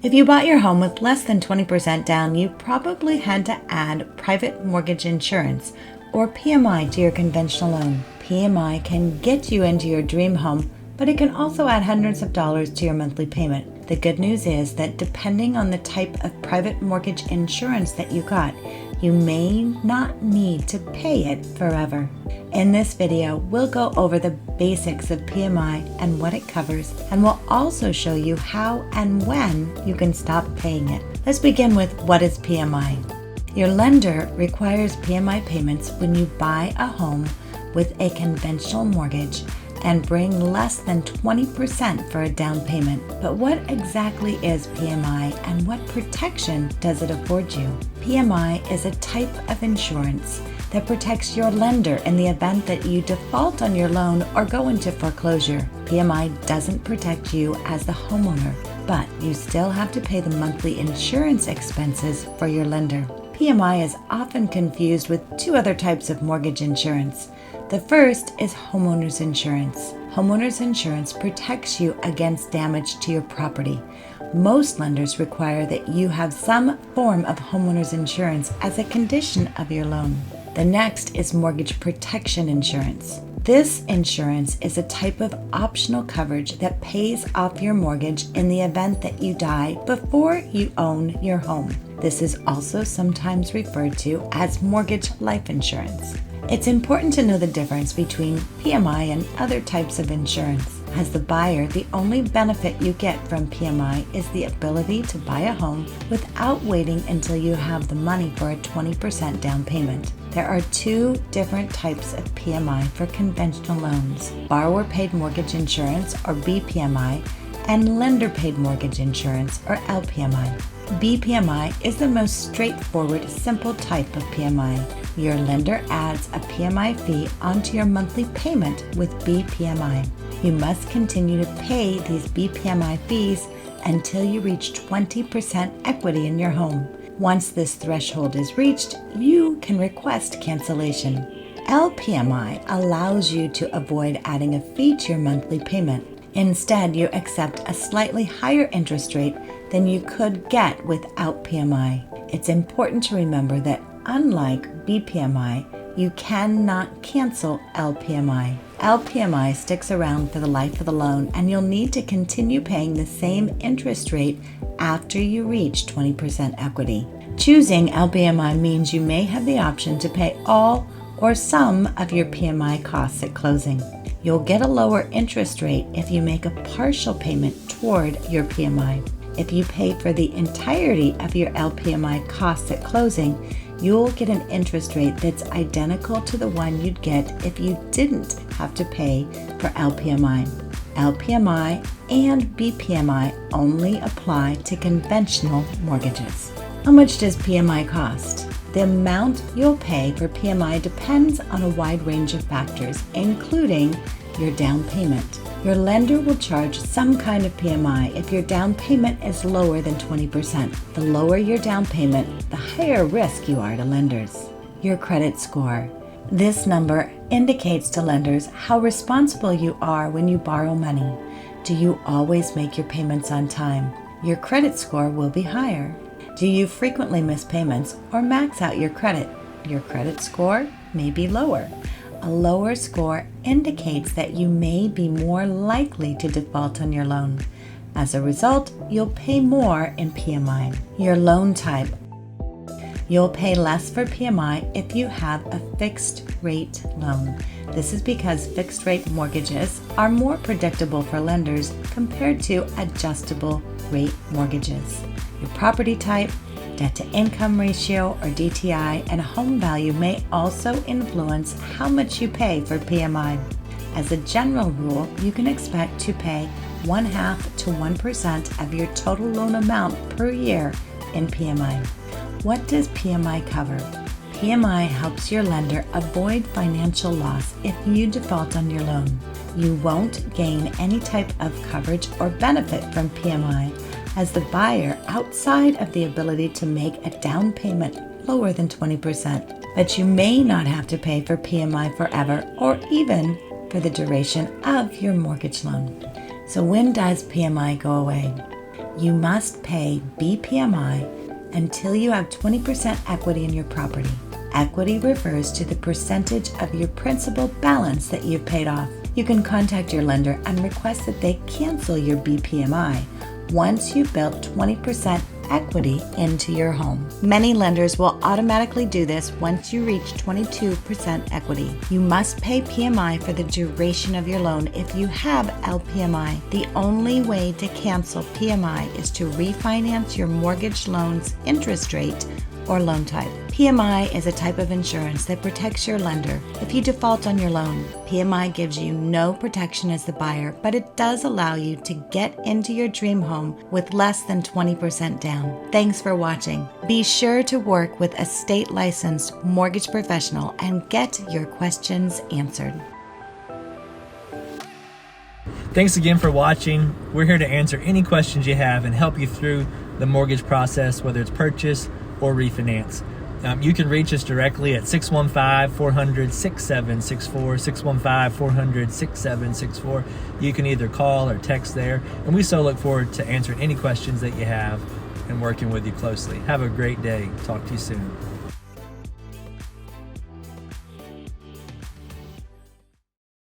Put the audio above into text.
If you bought your home with less than 20% down, you probably had to add private mortgage insurance, or PMI, to your conventional loan. PMI can get you into your dream home, but it can also add hundreds of dollars to your monthly payment. The good news is that depending on the type of private mortgage insurance that you got, you may not need to pay it forever. In this video, we'll go over the basics of PMI and what it covers, and we'll also show you how and when you can stop paying it. Let's begin with what is PMI. Your lender requires PMI payments when you buy a home with a conventional mortgage and bring less than 20% for a down payment. But what exactly is PMI and what protection does it afford you? PMI is a type of insurance that protects your lender in the event that you default on your loan or go into foreclosure. PMI doesn't protect you as the homeowner, but you still have to pay the monthly insurance expenses for your lender. PMI is often confused with two other types of mortgage insurance. The first is homeowner's insurance. Homeowner's insurance protects you against damage to your property. Most lenders require that you have some form of homeowner's insurance as a condition of your loan. The next is mortgage protection insurance. This insurance is a type of optional coverage that pays off your mortgage in the event that you die before you own your home. This is also sometimes referred to as mortgage life insurance. It's important to know the difference between PMI and other types of insurance. As the buyer, the only benefit you get from PMI is the ability to buy a home without waiting until you have the money for a 20% down payment. There are two different types of PMI for conventional loans: borrower paid mortgage insurance, or BPMI, and lender paid mortgage insurance, or LPMI. BPMI is the most straightforward, simple type of PMI. Your lender adds a PMI fee onto your monthly payment with BPMI. You must continue to pay these BPMI fees until you reach 20% equity in your home. Once this threshold is reached, you can request cancellation. LPMI allows you to avoid adding a fee to your monthly payment. Instead, you accept a slightly higher interest rate than you could get without PMI. It's important to remember that unlike BPMI, you cannot cancel LPMI. LPMI sticks around for the life of the loan, and you'll need to continue paying the same interest rate after you reach 20% equity. Choosing LPMI means you may have the option to pay all or some of your PMI costs at closing. You'll get a lower interest rate if you make a partial payment toward your PMI. If you pay for the entirety of your LPMI costs at closing, you'll get an interest rate that's identical to the one you'd get if you didn't have to pay for LPMI. LPMI and BPMI only apply to conventional mortgages. How much does PMI cost? The amount you'll pay for PMI depends on a wide range of factors, including your down payment. Your lender will charge some kind of PMI if your down payment is lower than 20%. The lower your down payment, the higher risk you are to lenders. Your credit score. This number indicates to lenders how responsible you are when you borrow money. Do you always make your payments on time? Your credit score will be higher. Do you frequently miss payments or max out your credit? Your credit score may be lower. A lower score indicates that you may be more likely to default on your loan. As a result, you'll pay more in PMI. Your loan type. You'll pay less for PMI if you have a fixed rate loan. This is because fixed rate mortgages are more predictable for lenders compared to adjustable rate mortgages. Your property type, debt-to-income ratio, or DTI, and home value may also influence how much you pay for PMI. As a general rule, you can expect to pay 0.5% to 1% of your total loan amount per year in PMI. What does PMI cover? PMI helps your lender avoid financial loss if you default on your loan. You won't gain any type of coverage or benefit from PMI as the buyer outside of the ability to make a down payment lower than 20%. But you may not have to pay for PMI forever or even for the duration of your mortgage loan. So when does PMI go away? You must pay BPMI until you have 20% equity in your property. Equity refers to the percentage of your principal balance that you've paid off. You can contact your lender and request that they cancel your BPMI once you've built 20% equity into your home. Many lenders will automatically do this once you reach 22% equity. You must pay PMI for the duration of your loan if you have LPMI. The only way to cancel PMI is to refinance your mortgage loan's interest rate or loan type. PMI is a type of insurance that protects your lender if you default on your loan. PMI gives you no protection as the buyer, but it does allow you to get into your dream home with less than 20% down. Thanks for watching. Be sure to work with a state-licensed mortgage professional and get your questions answered. Thanks again for watching. We're here to answer any questions you have and help you through the mortgage process, whether it's purchase or refinance. You can reach us directly at 615-400-6764, 615-400-6764. You can either call or text there, and we so look forward to answering any questions that you have and working with you closely. Have a great day. Talk to you soon.